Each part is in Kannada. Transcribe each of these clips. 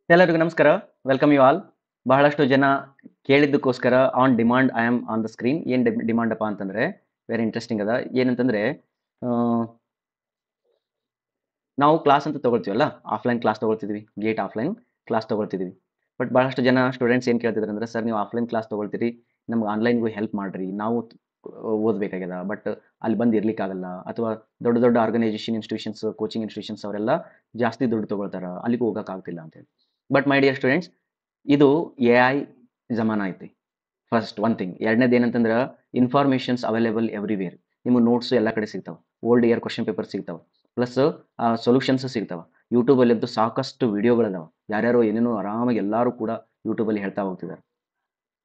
ಎಲ್ಲರಿಗೂ ನಮಸ್ಕಾರ. Welcome you all. ಬಹಳಷ್ಟು ಜನ ಕೇಳಿದ್ದಕ್ಕೋಸ್ಕರ on demand I am on the screen. ಏನು ಡಿಮಾಂಡ್ ಅಪ್ಪ ಅಂತಂದ್ರೆ ವೆರಿ ಇಂಟ್ರೆಸ್ಟಿಂಗ್ ಅದ. ಏನಂತಂದ್ರೆ ಆ, ನಾವು ಕ್ಲಾಸ್ ಅಂತ ತಗೊಳ್ತೀವಲ್ಲ, ಆಫ್ಲೈನ್ ಕ್ಲಾಸ್ ತಗೊಳ್ತಿದ್ವಿ, ಗೇಟ್ ಆಫ್ಲೈನ್ ಕ್ಲಾಸ್ ತಗೊಳ್ತಿದ್ವಿ. ಬಟ್ ಬಹಳಷ್ಟು ಜನ ಸ್ಟೂಡೆಂಟ್ಸ್ ಏನು ಕೇಳ್ತಿದ್ರು ಅಂದ್ರೆ, ಸರ್ ನೀವು ಆಫ್ಲೈನ್ ಕ್ಲಾಸ್ ತಗೊಳ್ತೀರಿ, ನಮ್ಗೆ ಆನ್ಲೈನ್ಗೂ ಹೆಲ್ಪ್ ಮಾಡ್ರಿ, ನಾವು ಓದಬೇಕಾಗ್ಯದ, ಬಟ್ ಅಲ್ಲಿ ಬಂದು ಇರ್ಲಿಕ್ಕಾಗಲ್ಲ, ಅಥವಾ ದೊಡ್ಡ ದೊಡ್ಡ ಆರ್ಗನೈಸೇಷನ್ ಇನ್ಸ್ಟಿಟ್ಯೂಷನ್ಸ್, ಕೋಚಿಂಗ್ ಇನ್ಸ್ಟಿಟ್ಯೂಷನ್ಸ್ ಅವರೆಲ್ಲ ಜಾಸ್ತಿ ದುಡ್ಡು ತಗೊಳ್ತಾರ, ಅಲ್ಲಿಗೂ ಹೋಗೋಕ್ಕಾಗ್ತಿಲ್ಲ ಅಂತೇಳಿ. ಬಟ್ ಮೈ ಡಿಯರ್ ಸ್ಟೂಡೆಂಟ್ಸ್, ಇದು ಎ ಐ ಜಮಾನ ಐತಿ. First one thing. ಎರಡನೇದು ಏನಂತಂದ್ರೆ ಇನ್ಫಾರ್ಮೇಷನ್ಸ್ ಅವೈಲೇಬಲ್ ಎವ್ರಿವೇರ್. ನಿಮಗೆ ನೋಟ್ಸ್ ಎಲ್ಲ ಕಡೆ ಸಿಗ್ತಾವೆ, ಓಲ್ಡ್ ಇಯರ್ ಕ್ವಶನ್ ಪೇಪರ್ ಸಿಗ್ತಾವೆ, ಪ್ಲಸ್ ಸೊಲ್ಯೂಷನ್ಸ್ ಸಿಗ್ತಾವೆ. ಯೂಟ್ಯೂಬಲ್ಲಂತೂ ಸಾಕಷ್ಟು ವಿಡಿಯೋಗಳಿದಾವೆ, ಯಾರ್ಯಾರೋ ಏನೇನೋ ಆರಾಮಾಗಿ ಎಲ್ಲರೂ ಕೂಡ ಯೂಟ್ಯೂಬಲ್ಲಿ ಹೇಳ್ತಾ ಹೋಗ್ತಿದ್ದಾರೆ.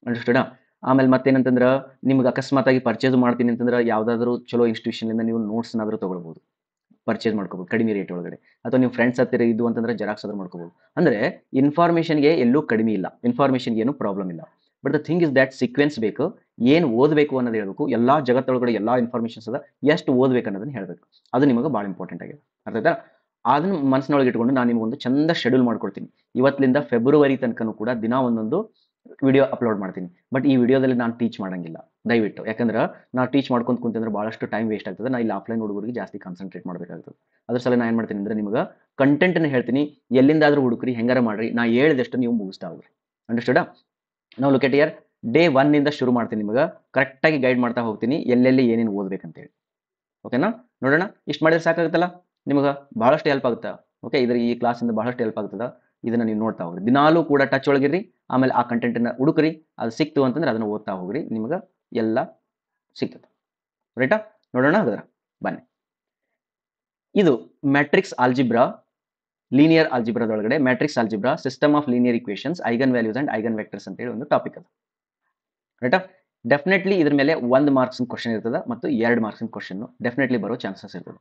ಅಂಡರ್ಸ್ಟುಡಾ? ಆಮೇಲೆ ಮತ್ತೇನಂತಂದ್ರೆ ನಿಮ್ಗೆ ಅಕಸ್ಮಾತ್ ಆಗಿ ಪರ್ಚೇಸ್ ಮಾಡ್ತೀನಿ ಅಂತಂದ್ರೆ ಯಾವುದಾದ್ರೂ ಚಲೋ ಇನ್ಸ್ಟಿಟ್ಯೂಷನ್ಲಿಂದ ನೀವು ನೋಟ್ಸ್ನಾದ್ರೂ ತೊಗೊಳ್ಬೋದು, ಪರ್ಚೇಸ್ ಮಾಡ್ಕೋಬೋದು ಕಡಿಮೆ ರೇಟ್ ಒಳಗಡೆ. ಅಥವಾ ನೀವು ಫ್ರೆಂಡ್ಸ್ ಹತ್ತಿರ ಇದು ಅಂತಂದ್ರೆ ಜೆರಾಕ್ಸ್ ಆದ್ರೂ ಮಾಡ್ಕೋಬೋದು. ಅಂದರೆ ಇನ್ಫಾರ್ಮೇಷನ್ಗೆ ಎಲ್ಲೂ ಕಡಿಮೆ ಇಲ್ಲ, ಇನ್ಫಾರ್ಮೇಷನ್ಗೆ ಏನು ಪ್ರಾಬ್ಲಮ್ ಇಲ್ಲ. But the thing is that sequence ಬೇಕು, ಏನು ಓದಬೇಕು ಅನ್ನೋದು ಹೇಳ್ಬೇಕು. ಎಲ್ಲ ಜಗತ್ತೊಳಗಡೆ ಎಲ್ಲ ಇನ್ಫಾರ್ಮೇಷನ್ಸ್ ಅದ, ಎಷ್ಟು ಓದ್ಬೇಕು ಅನ್ನೋದನ್ನ ಹೇಳಬೇಕು. ಅದು ನಿಮಗೆ ಭಾಳ ಇಂಪಾರ್ಟೆಂಟ್ ಆಗಿದೆ. ಅರ್ಥ ಆಯ್ತಾ? ಅದನ್ನ ಮನಸ್ಸಿನೊಳಗೆ ಇಟ್ಕೊಂಡು ನಾನು ನಿಮಗೊಂದು ಚಂದ ಶೆಡ್ಯೂಲ್ ಮಾಡ್ಕೊಡ್ತೀನಿ. ಇವತ್ತಿನಿಂದ ಫೆಬ್ರವರಿ ತನಕನೂ ಕೂಡ ದಿನ ಒಂದೊಂದು ವಿಡಿಯೋ ಅಪ್ಲೋಡ್ ಮಾಡ್ತೀನಿ. ಬಟ್ ಈ ವಿಡಿಯೋದಲ್ಲಿ ನಾನು ಟೀಚ್ ಮಾಡಂಗಿಲ್ಲ ದಯವಿಟ್ಟು. ಯಾಕಂದ್ರೆ ನಾವು ಟೀಚ್ ಮಾಡ್ಕೊಂಡು ಕುಂತಂದ್ರೆ ಭಾಳಷ್ಟು ಟೈಮ್ ವೇಸ್ಟ್ ಆಗ್ತದೆ. ನಾನು ಇಲ್ಲಿ ಆಫ್ಲೈನ್ ಹುಡುಗರಿಗೆ ಜಾಸ್ತಿ ಕಾನ್ಸಂಟ್ರೇಟ್ ಮಾಡಬೇಕಾಗ್ತದೆ. ಅದ್ರ ಸಲ ನಾನು ಏನು ಮಾಡ್ತೀನಿ ಅಂದರೆ ನಿಮಗೆ ಕಂಟೆಂಟನ್ನು ಹೇಳ್ತೀನಿ, ಎಲ್ಲಿಂದಾದ್ರೂ ಹುಡುಕ್ರಿ, ಹೆಂಗಾರ ಮಾಡ್ರಿ, ನಾ ಹೇಳಿದಷ್ಟು ನೀವು ಮುಗಿಸ್ತಾ ಹೋಗ್ರಿ. ಅಂಡರ್ಸ್ಟುಡಾ? ನಾವು ಲುಕ್ ಎಟ್ ಇಯರ್ ಡೇ ಒನ್ನಿಂದ ಶುರು ಮಾಡ್ತೀನಿ. ನಿಮಗೆ ಕರೆಕ್ಟಾಗಿ ಗೈಡ್ ಮಾಡ್ತಾ ಹೋಗ್ತೀನಿ, ಎಲ್ಲೆಲ್ಲಿ ಏನೇನು ಓದ್ಬೇಕಂತೇಳಿ. ಓಕೆನಾ? ನೋಡೋಣ. ಇಷ್ಟು ಮಾಡಿದ್ರೆ ಸಾಕಾಗುತ್ತಲ್ಲ ನಿಮಗೆ, ಬಹಳಷ್ಟು ಹೆಲ್ಪ್ ಆಗುತ್ತೆ. ಓಕೆ, ಈ ಕ್ಲಾಸಿಂದ ಬಹಳಷ್ಟು ಹೆಲ್ಪ್ ಆಗ್ತದೆ. ಇದನ್ನು ನೀವು ನೋಡ್ತಾ ಹೋಗ್ರಿ, ದಿನಾಲೂ ಕೂಡ ಟಚ್ ಒಳಗಿರ್ರಿ. ಆಮೇಲೆ ಆ ಕಂಟೆಂಟನ್ನು ಹುಡುಕ್ರಿ, ಅದು ಸಿಕ್ತು ಅಂತಂದ್ರೆ ಅದನ್ನು ಓದ್ತಾ ಹೋಗ್ರಿ, ನಿಮಗೆ ಎಲ್ಲ ಸಿಗ್ತದೆ. ರೈಟಾ? ನೋಡೋಣ ಹಾಗಾದ್ರೆ, ಬನ್ನಿ. ಇದು ಮ್ಯಾಟ್ರಿಕ್ಸ್ ಆಲ್ಜಿಬ್ರಾ, ಲೀನಿಯರ್ ಆಲ್ಜಿಬ್ರಾದೊಳಗಡೆ matrix algebra, system of linear equations, eigen values and eigen vectors ಅಂತೇಳಿ ಒಂದು ಟಾಪಿಕ್ ಅದು. ರೈಟಾ? ಡೆಫಿನೆಟ್ಲಿ ಇದ್ರ ಮೇಲೆ 1 ಮಾರ್ಕ್ಸ್ ಕ್ವಶನ್ ಇರ್ತದೆ ಮತ್ತು 2 ಮಾರ್ಕ್ಸ್ ಕ್ವಶನ್ ಡೆಫಿನೆಟ್ಲಿ ಬರೋ ಚಾನ್ಸಸ್ ಇರ್ತದೆ.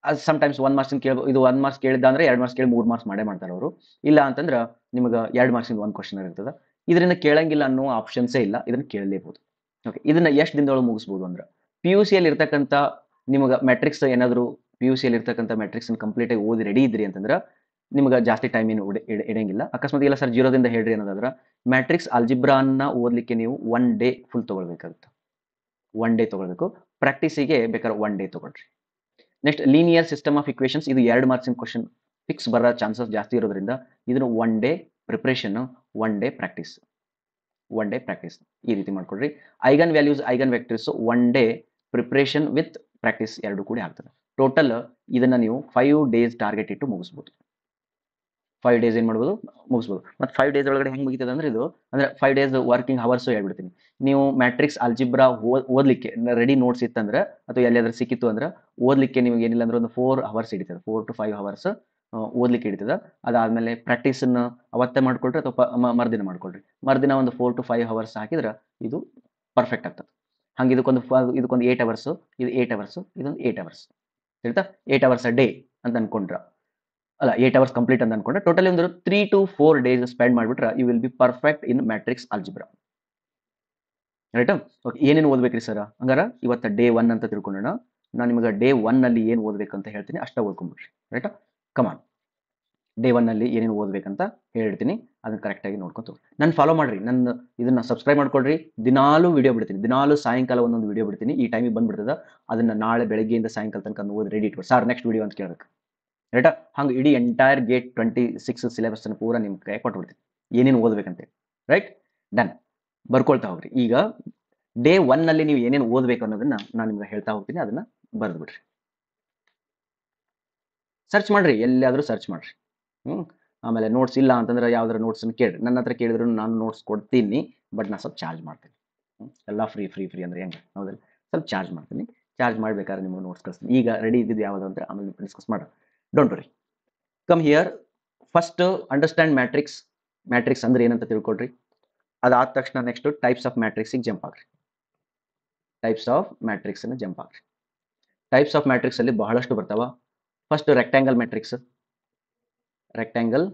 ಅದು ಸಮ್ಟೈಮ್ಸ್ 1 ಮಾರ್ಕ್ಸ್ ಕೇಳ್ಬೋದು. ಇದು 1 ಮಾರ್ಕ್ಸ್ ಕೇಳಿದ್ದ ಅಂದ್ರೆ 2 ಮಾರ್ಕ್ಸ್ ಕೇಳಿ 3 ಮಾರ್ಕ್ಸ್ ಮಾಡೇ ಮಾಡ್ತಾರೆ ಅವರು. ಇಲ್ಲ ಅಂತಂದ್ರೆ ನಿಮಗೆ 2 ಮಾರ್ಕ್ಸಿಂದ 1 ಕ್ವಶನ್ ಇರ್ತದೆ. ಇದರಿಂದ ಕೇಳಂಗಿಲ್ಲ ಅನ್ನೋ ಆಪ್ಷನ್ಸೇ ಇಲ್ಲ, ಇದನ್ನ ಕೇಳಲೇಬಹುದು. ಓಕೆ, ಇದನ್ನ ಎಷ್ಟು ದಿನದೊಳಗೆ ಮುಗಿಸ್ಬೋದು ಅಂದ್ರೆ, ಪಿ ಯು ಸಿಯಲ್ಲಿ ಇರ್ತಕ್ಕಂಥ ನಿಮಗೆ ಮ್ಯಾಟ್ರಿಕ್ಸ್ ಏನಾದರೂ ಪಿ ಯು ಸಿಯಲ್ಲಿ ಇರ್ತಕ್ಕಂಥ ಮ್ಯಾಟ್ರಿಕ್ಸ್ ಕಂಪ್ಲೀಟ್ ಆಗಿ ಓದಿ ರೆಡಿ ಇದ್ರಿ ಅಂತಂದ್ರೆ ನಿಮಗೆ ಜಾಸ್ತಿ ಟೈಮ್ ಏನು ಇಡಂಗಿಲ್ಲ. ಅಕಸ್ಮಾತ್ ಇಲ್ಲ ಸರ್ ಜೀರೋದಿಂದ ಹೇಳ್ರಿ ಅನ್ನೋದಾದ್ರೆ ಮ್ಯಾಟ್ರಿಕ್ಸ್ ಅಲ್ಜಿಬ್ರಾನ್ನ ಓದಲಿಕ್ಕೆ ನೀವು 1 ಡೇ ಫುಲ್ ತೊಗೊಳ್ಬೇಕಾಗುತ್ತೆ. 1 ಡೇ ತೊಗೊಳ್ಬೇಕು. ಪ್ರಾಕ್ಟೀಸಿಗೆ ಬೇಕಾದ್ರೆ 1 ಡೇ ತೊಗೊಳ್ರಿ. Next linear system of equations, ಇದು 2 ಮಾರ್ಕ್ಸಿನ ಕ್ವಶನ್ ಫಿಕ್ಸ್ ಬರೋ ಚಾನ್ಸಸ್ ಜಾಸ್ತಿ ಇರೋದ್ರಿಂದ ಇದನ್ನು 1 day preparation, 1 day practice, 1 day practice ಈ ರೀತಿ ಮಾಡ್ಕೊಡ್ರಿ. Eigen values eigen vectors 1 day preparation with practice ಎರಡು ಕೂಡ ಆಗ್ತದೆ. ಟೋಟಲ್ ಇದನ್ನ ನೀವು 5 ಡೇಸ್ ಟಾರ್ಗೆಟ್ ಇಟ್ಟು ಮುಗಿಸ್ಬೋದು. 5 ಡೇಸ್ ಏನು ಮಾಡ್ಬೋದು, ಮುಗಿಸ್ಬೋದು. ಮತ್ತು 5 ಡೇಸ್ ಒಳಗಡೆ ಹೆಂಗೆ ಮುಗಿತದೆ ಅಂದ್ರೆ ಇದು ಅಂದರೆ 5 ಡೇಸ್ ವರ್ಕಿಂಗ್ ಅವರ್ಸು ಹೇಳ್ಬಿಡ್ತೀನಿ. ನೀವು ಮ್ಯಾಟ್ರಿಕ್ಸ್ ಅಲ್ಜಿಬ್ರಾ ಓದಲಿಕ್ಕೆ ರೆಡಿ ನೋಟ್ಸ್ ಇತ್ತಂದ್ರೆ ಅಥವಾ ಎಲ್ಲಿಯಾದ್ರೂ ಸಿಕ್ಕಿತ್ತು ಅಂದ್ರೆ ಓದಲಿಕ್ಕೆ ನಿಮಗೆ ಏನಿಲ್ಲ ಅಂದ್ರೆ ಒಂದು 4 ಅವರ್ಸ್ ಹಿಡಿತದೆ, 4 to 5 ಅವರ್ಸ್ ಓದಲಿಕ್ಕೆ ಹಿಡಿತದೆ. ಅದಾದಮೇಲೆ ಪ್ರಾಕ್ಟೀಸನ್ನು ಅವತ್ತೇ ಮಾಡ್ಕೊಳ್ರಿ ಅಥವಾ ಮರುದಿನ ಮಾಡ್ಕೊಳ್ರಿ. ಮರುದಿನ ಒಂದು 4 to 5 ಅವರ್ಸ್ ಹಾಕಿದ್ರೆ ಇದು ಪರ್ಫೆಕ್ಟ್ ಆಗ್ತದೆ. ಹಂಗೆ ಇದಕ್ಕೊಂದು 8 ಅವರ್ಸು, ಇದು 8 ಅವರ್ಸು, ಇದೊಂದು 8 ಅವರ್ಸ್ ಹೇಳ್ತಾ 8 ಅವರ್ಸ್ ಅ ಡೇ ಅಂತ ಅನ್ಕೊಂಡ್ರ, ಅಲ್ಲ 8 ಅವರ್ಸ್ ಕಂಪ್ಲೀಟ್ ಅಂತ ಅನ್ಕೊಂಡ್ರೆ ಟೋಟಲಿ ಒಂದು 3 to 4 ಡೇಸ್ ಸ್ಪೆಂಡ್ ಮಾಡಿಬಿಟ್ರೆ you will be perfect in matrix algebra. Right? Okay, ಏನೇನು ಓದ್ಬೇಕ್ರಿ ಸರ್ ಹಂಗಾರ ಇವತ್ತು ಡೇ 1 ಅಂತ ತಿಳ್ಕೊಳ್ಳೋಣ. ನಾನು ನಿಮಗೆ ಡೇ 1 ನಲ್ಲಿ ಏನು ಓದ್ಬೇಕಂತ ಹೇಳ್ತೀನಿ, ಅಷ್ಟೇ ಓದ್ಕೊಂಡ್ಬಿಡ್ರಿ. ರೈಟ್? ಕಮಾನ್. ಡೇ 1 ನಲ್ಲಿ ಏನೇನು ಓದ್ಬೇಕಂತ ಹೇಳ್ತೀನಿ, ಅದನ್ನ ಕರೆಕ್ಟಾಗಿ ನೋಡ್ಕೊಂತ ನಾನು ಫಾಲೋ ಮಾಡ್ರಿ. ನನ್ನ ಇದನ್ನ ಸಬ್ಸ್ಕ್ರೈಬ್ ಮಾಡ್ಕೊಳ್ರಿ. ದಿನಾಲೂ ವಿಡಿಯೋ ಬಿಡ್ತೀನಿ, ದಿನಾಲೂ ಸಾಯಂಕಾಲ ಒಂದೊಂದು ವಿಡಿಯೋ ಬಿಡ್ತೀನಿ. ಈ ಟೈಮಿಗೆ ಬಂದ್ಬಿಡ್ತದ, ಅದನ್ನ ನಾಳೆ ಬೆಳಗ್ಗೆಯಿಂದ ಸಾಯಂಕಾಲ ತನಕ ಓದಿ ರೆಡಿ ಇಟ್ಬಿಡಿ. ಸರ್ ನೆಕ್ಸ್ಟ್ ವಿಡಿಯೋ ಅಂತ ಕೇಳ್ಬೇಕು. ರೈಟಾ? ಹಂಗೆ ಇಡೀ ಎಂಟೈರ್ ಗೇಟ್ 26 ಸಿಲೆಬಸ್ ಅನ್ನು ಪೂರ ನಿಮ್ಮ ಕೈ ಕೊಟ್ಬಿಡ್ತೀನಿ, ಏನೇನು ಓದ್ಬೇಕಂತೇಳಿ. ರೈಟ್? ಡನ್. ಬರ್ಕೊಳ್ತಾ ಹೋಗ್ರಿ. ಈಗ ಡೇ 1 ನಲ್ಲಿ ನೀವು ಏನೇನು ಓದ್ಬೇಕು ಅನ್ನೋದನ್ನ ನಾನು ನಿಮ್ಗೆ ಹೇಳ್ತಾ ಹೋಗ್ತೀನಿ, ಅದನ್ನ ಬರೆದು ಬಿಡ್ರಿ. ಸರ್ಚ್ ಮಾಡ್ರಿ, ಎಲ್ಲಿಯಾದ್ರೂ ಸರ್ಚ್ ಮಾಡ್ರಿ. ಆಮೇಲೆ ನೋಟ್ಸ್ ಇಲ್ಲ ಅಂತಂದ್ರೆ ಯಾವ್ದಾರ ನೋಟ್ಸನ್ನು ಕೇಳ್ರಿ. ನನ್ನ ಹತ್ರ ಕೇಳಿದ್ರು ನಾನು ನೋಟ್ಸ್ ಕೊಡ್ತೀನಿ, ಬಟ್ ನಾನು ಸ್ವಲ್ಪ ಚಾರ್ಜ್ ಮಾಡ್ತೀನಿ. ಎಲ್ಲ ಫ್ರೀ ಫ್ರೀ ಫ್ರೀ ಅಂದ್ರೆ ಹೆಂಗೆ, ಹೌದಲ್ಲ? ಸ್ವಲ್ಪ ಚಾರ್ಜ್ ಮಾಡ್ತೀನಿ. ಚಾರ್ಜ್ ಮಾಡಬೇಕಾದ್ರೆ ನಿಮಗೆ ನೋಟ್ಸ್ ಕಳಿಸ್ತೀನಿ. ಈಗ ರೆಡಿ ಇದ್ದಿದ್ದು ಯಾವುದು ಅಂತ ಆಮೇಲೆ ಡಿಸ್ಕಸ್ ಮಾಡೋಣ. Don't worry. Come here. First understand matrix. Matrix ಅಂದ್ರೆ ಏನಂತ ತಿಳ್ಕೊಳ್ರಿ. ಅದಾದ ತಕ್ಷಣ ನೆಕ್ಸ್ಟ್ ಟೈಪ್ಸ್ ಆಫ್ ಮ್ಯಾಟ್ರಿಕ್ಸಿಗೆ ಜಂಪ್ ಆಗ್ರಿ. ಟೈಪ್ಸ್ ಆಫ್ ಮ್ಯಾಟ್ರಿಕ್ಸ್ ಅನ್ನು ಜಂಪ್ ಆಗ್ರಿ. ಟೈಪ್ಸ್ ಆಫ್ ಮ್ಯಾಟ್ರಿಕ್ಸ್ ಅಲ್ಲಿ ಬಹಳಷ್ಟು ಬರ್ತಾವ. First rectangle matrix. Rectangle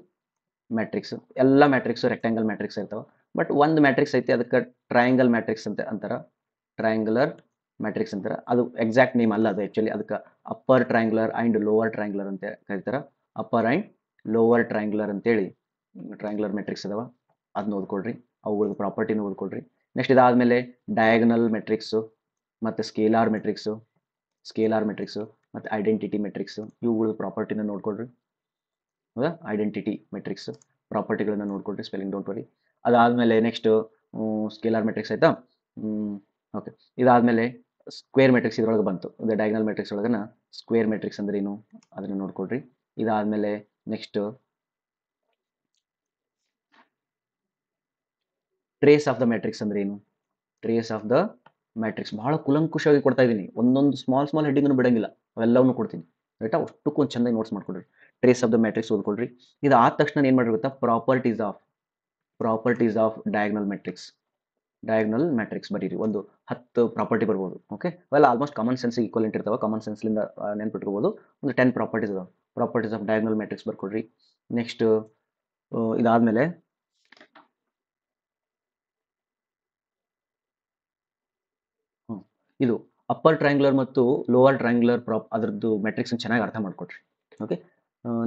matrix, ಎಲ್ಲ ಮ್ಯಾಟ್ರಿಕ್ಸ್ ರೆಕ್ಟ್ಯಾಂಗಲ್ ಮ್ಯಾಟ್ರಿಕ್ಸ್ ಇರ್ತಾವ. ಬಟ್ ಒಂದು ಮ್ಯಾಟ್ರಿಕ್ಸ್ ಐತಿ, ಅದಕ್ಕೆ ಟ್ರಯಾಂಗಲ್ ಮ್ಯಾಟ್ರಿಕ್ಸ್ ಅಂತ ಅಂತಾರ, ಟ್ರಯಾಂಗುಲರ್ ಮ್ಯಾಟ್ರಿಕ್ಸ್ ಅಂತಾರ. ಅದು ಎಕ್ಸಾಕ್ಟ್ ನೇಮ್ ಅಲ್ಲ, ಅದು ಆಕ್ಚುಲಿ ಅದಕ್ಕೆ upper triangular and lower triangular ಅಂತ ಕರೀತಾರ. ಅಪ್ಪರ್ ಅಂಡ್ ಲೋವರ್ ಟ್ರಯಾಂಗುಲರ್ ಅಂತೇಳಿ ಟ್ರಯಾಂಗ್ಯುಲರ್ ಮೆಟ್ರಿಕ್ಸ್ ಅದಾವ, ಅದನ್ನ ಓದ್ಕೊಳ್ರಿ, ಅವುಗಳ ಪ್ರಾಪರ್ಟಿನ ಓದ್ಕೊಳ್ರಿ. ನೆಕ್ಸ್ಟ್ ಇದಾದಮೇಲೆ ಡಯಾಗನಲ್ ಮೆಟ್ರಿಕ್ಸು ಮತ್ತು ಸ್ಕೇಲಾರ್ ಮೆಟ್ರಿಕ್ಸು ಮತ್ತು ಐಡೆಂಟಿಟಿ ಮೆಟ್ರಿಕ್ಸು, ಇವುಗಳ ಪ್ರಾಪರ್ಟಿನ ನೋಡ್ಕೊಳ್ರಿ. ಹೌದಾ, ಐಡೆಂಟಿಟಿ ಮೆಟ್ರಿಕ್ಸ್ ಪ್ರಾಪರ್ಟಿಗಳನ್ನ ನೋಡ್ಕೊಳ್ರಿ, ಸ್ಪೆಲ್ಲಿಂಗ್ ಡೋಂಟ್ ವರಿ. ಅದಾದಮೇಲೆ ನೆಕ್ಸ್ಟ್ ಸ್ಕೇಲಾರ್ ಮೆಟ್ರಿಕ್ಸ್ ಆಯಿತಾ. ಓಕೆ, ಇದಾದಮೇಲೆ ಸ್ಕ್ವೇರ್ ಮೆಟ್ರಿಕ್ಸ್ ಇದ್ರೊಳಗೆ ಬಂತು. ಡಯಾಗನಲ್ ಮೆಟ್ರಿಕ್ಸ್ ಒಳಗನ ಸ್ಕ್ವೇರ್ ಮೆಟ್ರಿಕ್ಸ್ ಅಂದ್ರೆ ಏನು ಅದನ್ನು ನೋಡ್ಕೊಳ್ರಿ. ಇದಾದಮೇಲೆ next trace of the matrix ಅಂದ್ರೆ ಏನು, ಟ್ರೇಸ್ ಆಫ್ ದ ಮ್ಯಾಟ್ರಿಕ್ಸ್ ಬಹಳ ಕುಲಂಕುಷವಾಗಿ ಕೊಡ್ತಾ ಇದ್ದೀನಿ, ಒಂದೊಂದು ಸ್ಮಾಲ್ ಹೆಡ್ಡಿಂಗ್ ಬಿಡಂಗಿಲ್ಲ, ಅವೆಲ್ಲವನ್ನೂ ಕೊಡ್ತೀನಿ ರೈಟಾ. ಅಷ್ಟಕ್ಕೂ ಒಂದು ಚೆಂದಾಗಿ ನೋಟ್ಸ್ ಮಾಡ್ಕೊಳ್ರಿ. ಟ್ರೇಸ್ ಆಫ್ ದ ಮ್ಯಾಟ್ರಿಕ್ಸ್ ಓದ್ಕೊಳ್ರಿ. ಇದು ಆದ ತಕ್ಷಣ ಏನು ಮಾಡಿರಿ ಗೊತ್ತಾ, ಪ್ರಾಪರ್ಟೀಸ್ ಆಫ್ ಡಯಾಗನಲ್ ಮ್ಯಾಟ್ರಿಕ್ಸ್ ಬರೀರಿ. ಒಂದು 10 ಪ್ರಾಪರ್ಟಿ ಬರ್ಬೋದು. ಓಕೆ, ಅವೆಲ್ಲ ಆಲ್ಮೋಸ್ಟ್ ಕಾಮನ್ ಸೆನ್ಸಿಗೆ ಈಕ್ವಲೆಂಟ್ ಇರ್ತಾವೆ, ಕಾಮನ್ ಸೆನ್ಸ್ಲಿಂದ ನೆನ್ಪಿಟ್ಕೋಬೋದು. ಒಂದು 10 ಪ್ರಾಪರ್ಟೀಸ್ ಅದಾವೆ. ಪ್ರಾಪರ್ಟೀಸ್ ಆಫ್ ಡಯಾಗನಲ್ ಮ್ಯಾಟ್ರಿಕ್ಸ್ ಬರ್ಕೊಡ್ರಿ. ನೆಕ್ಸ್ಟ್ ಇದಾದಮೇಲೆ ಇದು ಅಪ್ಪರ್ ಟ್ರಯಾಂಗ್ಯುಲರ್ ಮತ್ತು ಲೋವರ್ ಟ್ರಯಾಂಗ್ಯುಲರ್ ಅದರದ್ದು ಮ್ಯಾಟ್ರಿಕ್ಸ್ ಚೆನ್ನಾಗಿ ಅರ್ಥ ಮಾಡ್ಕೊಡ್ರಿ. ಓಕೆ,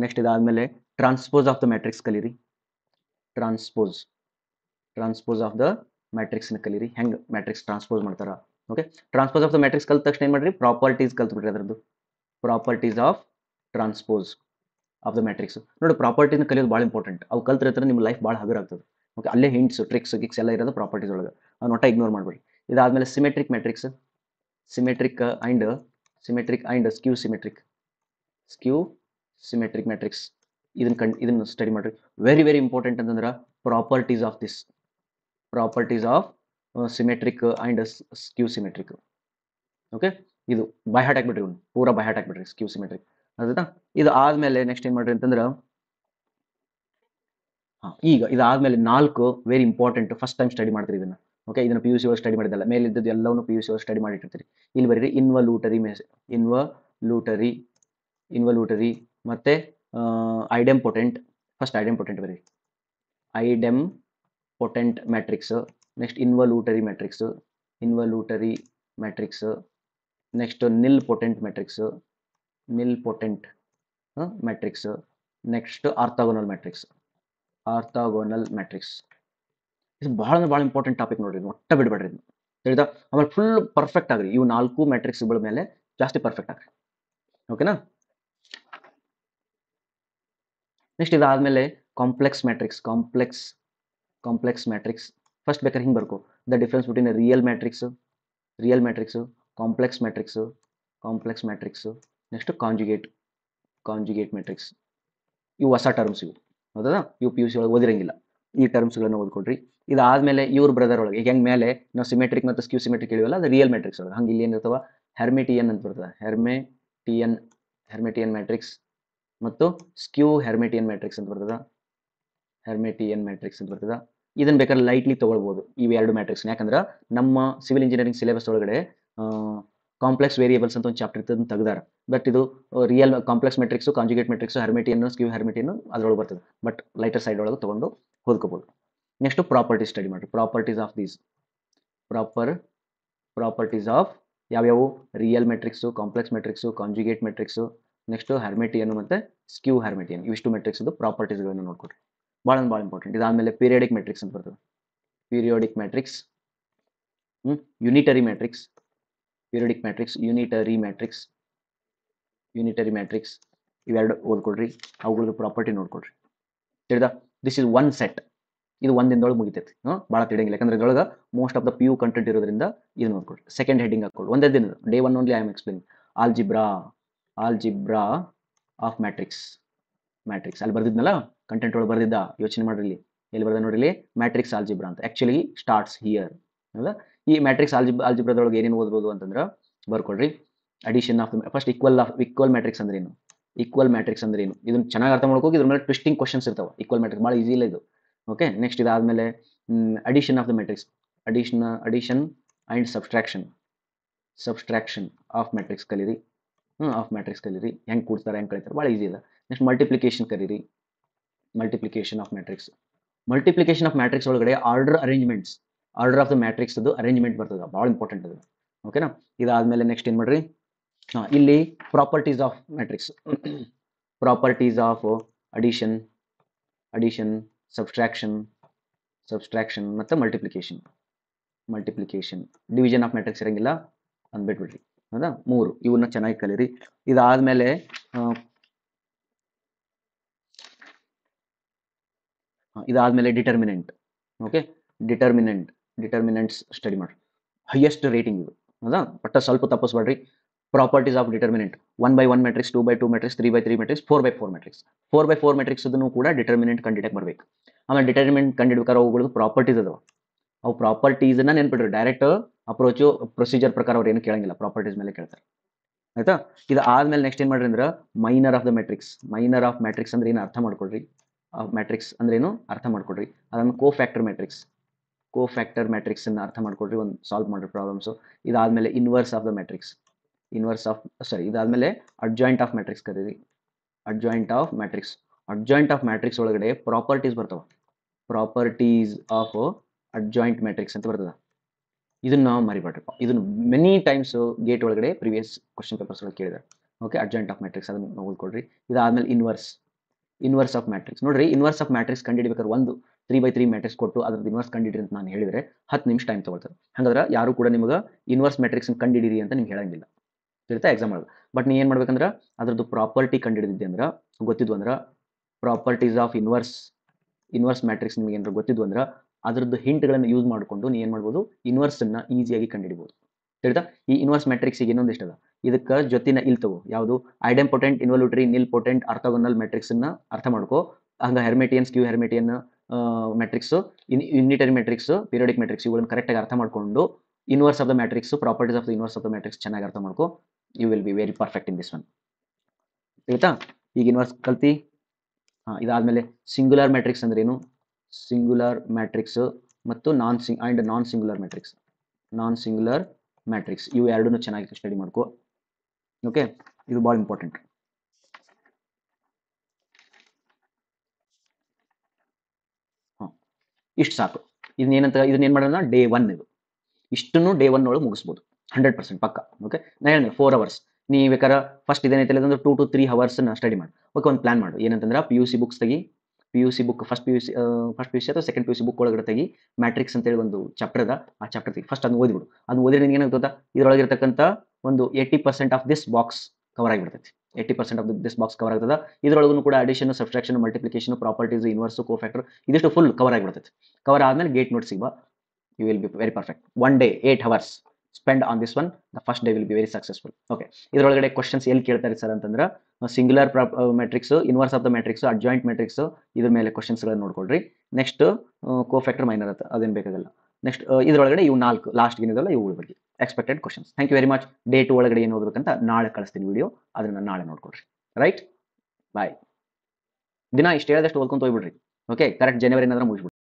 ನೆಕ್ಸ್ಟ್ ಇದಾದಮೇಲೆ ಟ್ರಾನ್ಸ್ಪೋಸ್ ಆಫ್ ದ ಮ್ಯಾಟ್ರಿಕ್ಸ್ ಕಲೀರಿ. ಟ್ರಾನ್ಸ್ಪೋಸ್ ಆಫ್ ದ ಮ್ಯಾಟ್ರಿಕ್ಸ್ನ ಕಲೀರಿ, ಹೆಂಗೆ ಮ್ಯಾಟ್ರಿಕ್ಸ್ ಟ್ರಾನ್ಸ್ಪೋಸ್ ಮಾಡ್ತಾರ. Okay, transpose of the matrix ಕಲ್ತ ತಕ್ಷಣ ಏನು ಮಾಡಿರಿ, ಪ್ರಾಪರ್ಟೀಸ್ ಕಲ್ತ್ಬಿಟ್ರಿ. ಅದರದ್ದು properties of transpose of the matrix ನೋಡಿ. ಪ್ರಾಪರ್ಟಿನ ಕಲಿಯೋದು ಭಾಳ ಇಂಪಾರ್ಟೆಂಟ್. ಅವು ಕಲ್ತಿರ್ತಾರೆ ನಿಮ್ಮ ಲೈಫ್ ಭಾಳ ಹಗುರ ಆಗ್ತದೆ. ಓಕೆ, ಅಲ್ಲೇ ಹಿಂಟ್ಸ್ ಟ್ರಿಕ್ಸ್ ಎಲ್ಲ ಇರೋದು ಪ್ರಾಪರ್ಟೀಸ್ ಒಳಗೆ, ಅವ್ನು ಒಟ್ಟ ಇಗ್ನೋರ್ ಮಾಡಬೇಡಿ. ಇದಾದಮೇಲೆ symmetric matrix, symmetric and ಸ್ಕ್ಯೂ symmetric matrix, ಇದನ್ನ ಸ್ಟಡಿ ಮಾಡಿರಿ. ವೆರಿ ಇಂಪಾರ್ಟೆಂಟ್ ಅಂತಂದ್ರೆ properties of symmetric and ಸ್ಕ್ಯೂ symmetric. Okay, ಇದು ಬೈ ಹಾರ್ಟ್ ಹಾಕ್ಬಿಟ್ರಿ, ಇವ್ನು ಪೂರಾ ಬೈ ಹಾರ್ಟ್ ಹಾಕ್ಬಿಟ್ರಿ, ಸ್ಕ್ಯೂ ಸಿಮೆಟ್ರಿಕ್. ಅದ ಇದು ಆದಮೇಲೆ ನೆಕ್ಸ್ಟ್ ಏನು ಮಾಡ್ರಿ ಅಂತಂದ್ರೆ, ಈಗ ಇದಾದಮೇಲೆ 4 very important, first time study ಮಾಡ್ತೀರಿ ಇದನ್ನು. ಓಕೆ, ಇದನ್ನು PUC ಒಳಗೆ ಸ್ಟಡಿ ಮಾಡಿದ್ದಲ್ಲ, ಮೇಲೆ ಇದ್ದದ್ದು ಎಲ್ಲವನ್ನೂ PUC ಒಳಗೆ ಸ್ಟಡಿ ಮಾಡಿಟ್ಟಿರ್ತೀರಿ. ಇಲ್ಲಿ ಬರೀರಿ ಇನ್ವಲ್ಯೂಟರಿ ಮತ್ತು ಐಡೆಂಪೊಟೆಂಟ್. ಫಸ್ಟ್ ಐಡೆಂಪೊಟೆಂಟ್ ಬರೀರಿ, idempotent matrix. Next involutory matrix. Next nilpotent matrix. Next orthogonal matrix. ಇದು ಭಾಳ ಇಂಪಾರ್ಟೆಂಟ್ ಟಾಪಿಕ್ ನೋಡ್ರಿ, ಒಟ್ಟ ಬಿಡಬೇಡ್ರಿ ಇದು, ತಿಳಿದ. ಆಮೇಲೆ ಫುಲ್ ಪರ್ಫೆಕ್ಟ್ ಆಗ್ರಿ, ಇವು 4 ಮ್ಯಾಟ್ರಿಕ್ಸ್ಗಳ ಮೇಲೆ ಜಾಸ್ತಿ ಪರ್ಫೆಕ್ಟ್ ಆಗ್ರಿ. ಓಕೆನಾ. ನೆಕ್ಸ್ಟ್ ಇದಾದಮೇಲೆ ಕಾಂಪ್ಲೆಕ್ಸ್ ಮ್ಯಾಟ್ರಿಕ್ಸ್. ಫಸ್ಟ್ ಬೇಕಾದ್ರೆ ಹಿಂಗೆ ಬರ್ಕೋ, the difference between real matrix, complex matrix. Next conjugate matrix. ಇವು ಹೊಸ ಟರ್ಮ್ಸ್, ಇವು ಹೌದಾ, ಇವು PUC ಒಳಗೆ ಓದಿರಂಗಿಲ್ಲ. ಈ ಟರ್ಮ್ಸ್ಗಳನ್ನು ಓದ್ಕೊಳ್ರಿ. ಇದಾದಮೇಲೆ ಇವ್ರ ಬ್ರದರ್ ಒಳಗೆ ಈಗ ಹೆಂಗೆ ಮೇಲೆ ನಾವು ಸಿಮೆಟ್ರಿಕ್ ಮತ್ತು ಸ್ಕ್ಯೂ ಸಿಮೆಟ್ರಿಕ್ ಹೇಳಿವಲ್ಲ, ಅದು ರಿಯಲ್ ಮ್ಯಾಟ್ರಿಕ್ಸ್ ಒಳಗೆ. ಹಂಗೆ ಇಲ್ಲಿ ಏನಿರ್ತಾವ, ಹೆರ್ಮಿಟಿಯನ್ ಅಂತ ಬರ್ತದೆ, ಹೆರ್ಮಿಟಿಯನ್ ಮ್ಯಾಟ್ರಿಕ್ಸ್ ಮತ್ತು ಸ್ಕ್ಯೂ ಹೆರ್ಮಿಟಿಯನ್ ಮ್ಯಾಟ್ರಿಕ್ಸ್ ಅಂತ ಬರ್ತದೆ. ಇದನ್ನು ಬೇಕಾದ್ರೆ ಲೈಟ್ಲಿ ತೊಗೊಳ್ಬೋದು ಇವು 2 ಮ್ಯಾಟ್ರಿಕ್ಸ್. ಯಾಕಂದ್ರೆ ನಮ್ಮ ಸಿವಿಲ್ ಇಂಜಿನಿಯರಿಂಗ್ ಸಿಲೆಬಸ್ ಒಳಗಡೆ ಕಾಂಪ್ಲೆಕ್ಸ್ ವೇರಿಯೇಬಲ್ಸ್ ಅಂತ ಒಂದು ಚಾಪ್ಟರ್ ಇರ್ತದೆ, ತೆಗ್ದಾರ. ಬಟ್ ಇದು real complex matrix, conjugate matrix, Hermitian, skew Hermitian ಅದರೊಳಗೆ ಬರ್ತದೆ. ಬಟ್ ಲೈಟರ್ ಸೈಡ್ ಒಳಗೆ ತೊಗೊಂಡು ಓದ್ಕೋಬೋದು. ನೆಕ್ಸ್ಟ್ ಪ್ರಾಪರ್ಟೀಸ್ ಸ್ಟಡಿ ಮಾಡಿರಿ. ಪ್ರಾಪರ್ಟೀಸ್ ಆಫ್ ಯಾವ್ಯಾವು, real matrix, complex matrix, conjugate matrix, next Hermitian ಮತ್ತು ಸ್ಕ್ಯೂ ಹೆರ್ಮಿಟಿಯನ್, ಇವಿಷ್ಟು ಮ್ಯಾಟ್ರಿಕ್ಸ್ದು ಪ್ರಾಪರ್ಟೀಸ್ಗಳನ್ನು ನೋಡ್ಕೊಡ್ರಿ, ಭಾಳ ಇಂಪಾರ್ಟೆಂಟ್. ಇದಾದಮೇಲೆ ಪೀರಿಯಾಡಿಕ್ ಮ್ಯಾಟ್ರಿಕ್ಸ್ ಅಂತ ಬರ್ತದೆ. ಯೂನಿಟರಿ ಮ್ಯಾಟ್ರಿಕ್ಸ್ ಇವೆರಡು ಓದ್ಕೊಡ್ರಿ, ಅವುಗಳದ್ದು ಪ್ರಾಪರ್ಟಿ ನೋಡ್ಕೊಡ್ರಿ. ತಿಳಿದ, ದಿಸ್ ಇಸ್ ಒನ್ ಸೆಟ್, ಇದು ಒಂದಿಂದೊಳಗೆ ಮುಗಿತೈತಿ. ಭಾಳ ತಿಳಿಯಂಗಿಲ್ಲ, ಯಾಕಂದ್ರೆ ಇದ್ರೊಳಗೆ most of the PU content ಇರೋದ್ರಿಂದ ಇದು ನೋಡ್ಕೊಡ್ರಿ. ಸೆಕೆಂಡ್ ಹೆಡ್ಡಿಂಗ್ ಹಾಕೊಳ್ಳಿ, ಒಂದೇ ದಿನ, day 1 only I am explaining. Algebra of matrix. ಅಲ್ಲಿ ಬರ್ದಿದ್ನಲ್ಲ, ಕಂಟೆಂಟ್ ಒಳಗೆ ಬರ್ದಿದ್ದ, ಯೋಚನೆ ಮಾಡ್ರಿ, ಎಲ್ಲಿ ಬರ್ದ ನೋಡಿಲಿ, ಮ್ಯಾಟ್ರಿಕ್ಸ್ ಆಲ್ಜಿಬ್ರಾ ಅಂತ. Actually starts here. ಹೌದಾ, ಈ ಮ್ಯಾಟ್ರಿಕ್ಸ್ ಆಲ್ಜಿಬ್ರಾದೊಳಗೆ ಏನೇನು ಓದ್ಬೋದು ಅಂತಂದ್ರೆ ಬರ್ಕೊಡ್ರಿ. Addition of first equal matrix ಅಂದ್ರೆ ಏನು, ಇದನ್ನ ಚೆನ್ನಾಗಿ ಅರ್ಥ ಮಾಡ್ಕೋಗಿ, ಇದ್ರ ಮೇಲೆ ಟ್ವಿಸ್ಟಿಂಗ್ ಕ್ವಶನ್ಸ್ ಇರ್ತಾವೆ. ಈಕ್ವಲ್ ಮ್ಯಾಟ್ರಿಕ್ಸ್ ಭಾಳ ಈಸಿ ಇಲ್ಲ ಇದು. ಓಕೆ, ನೆಕ್ಸ್ಟ್ ಇದಾದಮೇಲೆ addition of the matrix, addition and subtraction of matrix ಕಲೀರಿ. ಹೆಂಗೆ ಕೂಡ್ತಾರೆ, ಹೆಂಗೆ ಕಳೀತಾರೆ, ಭಾಳ ಈಸಿ ಇಲ್ಲ. ನೆಕ್ಸ್ಟ್ ಮಲ್ಟಿಪ್ಲಿಕೇಶನ್ ಕಲೀರಿ. ಮಲ್ಟಿಪ್ಲಿಕೇಶನ್ ಆಫ್ ಮ್ಯಾಟ್ರಿಕ್ಸ್ ಒಳಗಡೆ ಆರ್ಡರ್ ಆಫ್ ದ ಮ್ಯಾಟ್ರಿಕ್ಸ್ ಅದು ಅರೇಂಜ್ಮೆಂಟ್ ಬರ್ತದೆ, ಭಾಳ ಇಂಪಾರ್ಟೆಂಟ್ ಅದು. ಓಕೆನಾ. ಇದಾದಮೇಲೆ ನೆಕ್ಸ್ಟ್ ಏನು ಮಾಡ್ರಿ, ಇಲ್ಲಿ properties of matrix, properties of addition subtraction ಮತ್ತು ಮಲ್ಟಿಪ್ಲಿಕೇಶನ್ ಡಿವಿಷನ್ ಆಫ್ ಮ್ಯಾಟ್ರಿಕ್ಸ್ ಇರಂಗಿಲ್ಲ ಅಂದ್ಬಿಟ್ಬಿಡ್ರಿ. ಹೌದಾ? 3 ಇವನ್ನ ಚೆನ್ನಾಗಿ ಕಲೀರಿ. ಇದಾದ್ಮೇಲೆ ಡಿಟರ್ಮಿನೆಂಟ್. ಓಕೆ, ಡಿಟರ್ಮಿನೆಂಟ್ಸ್ ಸ್ಟಡಿ ಮಾಡ್ರಿ. ಹೈಯೆಸ್ಟ್ ರೇಟಿಂಗ್ ಇದು. ಹೌದಾ? ಬಟ್ ಸ್ವಲ್ಪ ತಪ್ಪಿಸ್ಬೇಡ್ರಿ. Properties of determinant 1/1 matrix, 2/2 matrix, 3/3 matrix, 4/4 matrix. 4/4 matrix ಅದನ್ನು ಕೂಡ ಡಿಟರ್ಮಿನೆಂಟ್ ಕಂಡಿಡಕ್ಕೆ ಬರ್ಬೇಕು. ಆಮೇಲೆ ಡಿಟರ್ಮಿನೆಂಟ್ ಕಂಡಿಡ್ಬೇಕಾದ್ರೆ ಅವುಗಳದ್ದು ಪ್ರಾಪರ್ಟೀಸ್ ಅದಾವ. ಅವು ಪ್ರಾಪರ್ಟೀಸ್ನ ನೆನ್ಪಿಡ್ರಿ. ಡೈರೆಕ್ಟ್ ಅಪ್ರೋಚು ಪ್ರೊಸೀಜರ್ ಪ್ರಕಾರ ಅವ್ರು ಏನು ಕೇಳಂಗಿಲ್ಲ, ಪ್ರಾಪರ್ಟೀಸ್ ಮೇಲೆ ಕೇಳ್ತಾರೆ. ಆಯ್ತಾ? ಇದು ಆದ್ಮೇಲೆ ನೆಕ್ಸ್ಟ್ ಏನು ಮಾಡ್ರಿ ಅಂದ್ರೆ minor of the matrix. Minor of matrix ಅಂದ್ರೆ ಏನು ಅರ್ಥ ಮಾಡ್ಕೊಡ್ರಿ. ಮ್ಯಾಟ್ರಿಕ್ಸ್ ಅಂದ್ರೆ ಏನು ಅರ್ಥ ಮಾಡ್ಕೊಡ್ರಿ. ಅದನ್ನು ಕೋಫ್ಯಾಕ್ಟರ್ ಮ್ಯಾಟ್ರಿಕ್ಸ್ ಅನ್ನ ಅರ್ಥ ಮಾಡ್ಕೊಡ್ರಿ. ಒಂದು ಸಾಲ್ವ್ ಮಾಡ್ರಿ ಪ್ರಾಬ್ಲಮ್ಸು. ಇದಾದ್ಮೇಲೆ ಇನ್ವರ್ಸ್ ಆಫ್ ದ ಮ್ಯಾಟ್ರಿಕ್ಸ್. ಇದಾದ್ಮೇಲೆ ಅಡ್ಜಾಯಿಂಟ್ ಆಫ್ ಮ್ಯಾಟ್ರಿಕ್ಸ್ ಕರೀರಿ. ಅಡ್ಜಾಯಿಂಟ್ ಆಫ್ ಮ್ಯಾಟ್ರಿಕ್ಸ್ ಒಳಗಡೆ ಪ್ರಾಪರ್ಟೀಸ್ ಬರ್ತಾವ. ಪ್ರಾಪರ್ಟೀಸ್ ಆಫ್ ಅಡ್ಜಾಯಿಂಟ್ ಮ್ಯಾಟ್ರಿಕ್ಸ್ ಅಂತ ಬರ್ತದ. ಇದನ್ನ ನಾವು ಮರಿಬೇಡ್ರಪ್ಪ. ಇದನ್ನು ಮೆನಿ ಟೈಮ್ಸ್ ಗೇಟ್ ಒಳಗಡೆ ಪ್ರಿವಿಯಸ್ ಕ್ವಶನ್ ಪೇಪರ್ಸ್ ಒಳಗೆ ಕೇಳಿದ್ದಾರೆ. ಓಕೆ, ಅಡ್ಜಾಯಿಂಟ್ ಆಫ್ ಮ್ಯಾಟ್ರಿಕ್ಸ್ ಅದನ್ನು ಓದ್ಕೊಡ್ರಿ. ಇದಾದ್ಮೇಲೆ ಇನ್ವರ್ಸ್ ಆಫ್ ಮ್ಯಾಟ್ರಿಕ್ಸ್. ನೋಡ್ರಿ, ಇನ್ವರ್ಸ್ ಆಫ್ ಮ್ಯಾಟ್ರಿಕ್ಸ್ ಕಂಡುಹಿಡಿಬೇಕಾದ್ರೆ ಒಂದು 3/3 ಮ್ಯಾಟ್ರಿಕ್ಸ್ ಕೊಟ್ಟು ಅದ್ರದ್ದು ಇನ್ವರ್ಸ್ ಕಂಡುಹಿಡ್ರಿ ಅಂತ ನಾನು ಹೇಳಿದ್ರೆ 10 ನಿಮಿಷ ಟೈಮ್ ತಗೊಳ್ತಾರೆ. ಹಾಗಾದ್ರೆ ಯಾರು ಕೂಡ ನಿಮಗೆ ಇನ್ವರ್ಸ್ ಮ್ಯಾಟ್ರಿಕ್ಸ್ ಕಂಡುಹಿಡಿರಿ ಅಂತ ನಿಮ್ಗೆ ಹೇಳಂಗಿಲ್ಲ, ತಿಳಿತಾ? ಎಕ್ಸಾಮ್ ಒಳಗೆ. ಬಟ್ ನೀ ಏನು ಮಾಡ್ಬೇಕಂದ್ರೆ ಅದ್ರದ್ದು ಪ್ರಾಪರ್ಟಿ ಕಂಡುಹಿಡಿದಿದ್ದೆ ಅಂದ್ರೆ ಗೊತ್ತಿದ್ವು ಅಂದ್ರೆ ಪ್ರಾಪರ್ಟೀಸ್ ಆಫ್ ಇನ್ವರ್ಸ್ ಮ್ಯಾಟ್ರಿಕ್ಸ್ ನಿಮಗೆ ಏನಾದ್ರು ಗೊತ್ತಿದ್ವು ಅಂದ್ರೆ ಅದ್ರದ್ದು ಹಿಂಟ್ಗಳನ್ನು ಯೂಸ್ ಮಾಡಿಕೊಂಡು ನೀವು ಏನು ಮಾಡ್ಬೋದು, ಇನ್ವರ್ಸನ್ನು ಈಸಿಯಾಗಿ ಕಂಡುಹಿಡಿಬೋದು. ತಿಳಿತಾ? ಈ ಇನ್ವರ್ಸ್ ಮ್ಯಾಟ್ರಿಕ್ಸಿಗೆ ಇನ್ನೊಂದಿಷ್ಟು ಅದ. ಇದಕ್ಕೆ ಜೊತಿನ ಇಲ್ಲಿ ತಗೋ. ಯಾವುದು? ಐಡೆಂಪೊಟೆಂಟ್, ಇನ್ವಲ್ಯೂಟರಿ, ನಿಲ್ ಪೊಟೆಂಟ್, ಆರ್ಥೋಗೋನಲ್ ಮ್ಯಾಟ್ರಿಕ್ಸನ್ನು ಅರ್ಥ ಮಾಡ್ಕೋ. ಹಂಗೆ Hermitian, skew Hermitian matrix, unitary matrix, periodic matrix ಇವುಗಳನ್ನು ಕರೆಕ್ಟಾಗಿ ಅರ್ಥ ಮಾಡ್ಕೊಂಡು inverse of the matrix, properties of the inverse of the matrix ಚೆನ್ನಾಗಿ ಅರ್ಥ ಮಾಡ್ಕೋ. You will be very perfect in this one. ತಿಳಿತಾ? ಈಗ ಇನ್ವರ್ಸ್ ಕಲ್ತಿ. ಇದಾದ್ಮೇಲೆ ಸಿಂಗುಲರ್ ಮ್ಯಾಟ್ರಿಕ್ಸ್ ಅಂದ್ರೆ ಏನು? ಸಿಂಗುಲರ್ ಮ್ಯಾಟ್ರಿಕ್ಸ್ ಮತ್ತು ನಾನ್ ಸಿಂಗುಲರ್ ಮ್ಯಾಟ್ರಿಕ್ಸ್ ಇವು ಎರಡನ್ನೂ ಚೆನ್ನಾಗಿ ಸ್ಟಡಿ ಮಾಡ್ಕೋ. ಓಕೆ, ಇದು ಭಾಳ ಇಂಪಾರ್ಟೆಂಟ್. ಇಷ್ಟು ಸಾಕು. ಇದನ್ನೇನು ಮಾಡೋಣ, ಡೇ 1 ಇದು. ಇಷ್ಟನ್ನು ಡೇ 1 ಒಳಗೆ ಮುಗಿಸ್ಬೋದು 100% ಪಕ್ಕ. ಓಕೆ, ನಾ ಹೇಳಿ 4 ಅವರ್ಸ್. ನೀ ಬೇಕಾದ್ರೆ ಫಸ್ಟ್ ಇದೇನೈತೆ ಅಂದ್ರೆ 2 to 3 ಅವರ್ಸ್ನ ಸ್ಟಡಿ ಮಾಡಿ. ಓಕೆ, ಒಂದು ಪ್ಲಾನ್ ಮಾಡು. ಏನಂತಂದ್ರೆ PUC ಬುಕ್ಸ್ ತೆಗಿ. PUC book first P U C ಅಥವಾ ಸೆಕೆಂಡ್ PUC ಬುಕ್ ಒಳಗಡೆ ತೆಗಿ. ಮ್ಯಾಟ್ರಿಕ್ಸ್ ಅಂತೇಳಿ ಒಂದು ಚಾಪ್ಟರ್ ಅದ. ಆ ಚಾಪ್ಟರ್ ತೆಗಿ. ಫಸ್ಟ್ ಅದನ್ನ ಓದಿಬಿಡು. ಅದನ್ನ ಓದಿದ್ರೆ ನಿನಗೆ ಏನಾಗ್ತದೆ ಗೊತ್ತಾ? ಇದರೊಳಗಿರ್ತಕ್ಕಂಥ ಒಂದು 80% ಆಫ್ ದಿಸ್ ಬಾಕ್ಸ್ ಕವರ್ ಆಗಿಬಿಡ್ತೈತಿ. 80% ಆಫ್ ದಿಸ್ ಬಾಕ್ಸ್ ಕವರ್ ಆಗ್ತದೆ. ಇದರೊಳಗೂ ಕೂಡ addition, subtraction, multiplication, properties, inverse, cofactor ಇದಿಷ್ಟು ಫುಲ್ ಕವರ್ ಆಗಿಬಿಡ್ತೈತಿ. ಕವರ್ ಆದ್ಮೇಲೆ ಗೇಟ್ ನೋಟ್ ಸಿಗ್ಬಾ. You will be very perfect. 1 day 8 hours spend on this one. The first day will be very successful. Okay, ಇದರೊಳಗಡೆ ಕ್ವಶನ್ಸ್ ಎಲ್ಲಿ ಕೇಳ್ತಾರೆ ಸರ್ ಅಂತಂದ್ರೆ singular matrix, inverse of the matrix, adjoint matrix ಇದ್ರ ಮೇಲೆ ಕ್ವಶನ್ಸ್ಗಳನ್ನು ನೋಡ್ಕೊಳ್ರಿ. ನೆಕ್ಸ್ಟ್ ಕೋಫ್ಯಾಕ್ಟರ್, ಮೈನರ್ ಅಂತ ಅದೇನು ಬೇಕಾಗಲ್ಲ. ನೆಕ್ಸ್ಟ್ ಇದರೊಳಗಡೆ ಇವು 4 ಲಾಸ್ಟ್ ಏನಿದಲ್ಲ ಇವುಗಳ ಬಗ್ಗೆ expected questions. Thank you very much. Day 2 ಒಳಗಡೆ ಏನು ಓದಬೇಕಂತ ನಾಳೆ ಕಳಿಸ್ತೀನಿ ವಿಡಿಯೋ. ಅದನ್ನ ನಾಳೆ ನೋಡ್ಕೊಳ್ರಿ. ರೈಟ್, ಬಾಯ್. ದಿನ ಇಷ್ಟು ಹೇಳಿದಷ್ಟು ಓದ್ಕೊಂತ ಹೋಗ್ಬಿಡ್ರಿ. ಓಕೆ, ಕರೆಕ್ಟ್ ಜನವರಿ ಮುಗಿಸ್ಬಿಡ್ರಿ.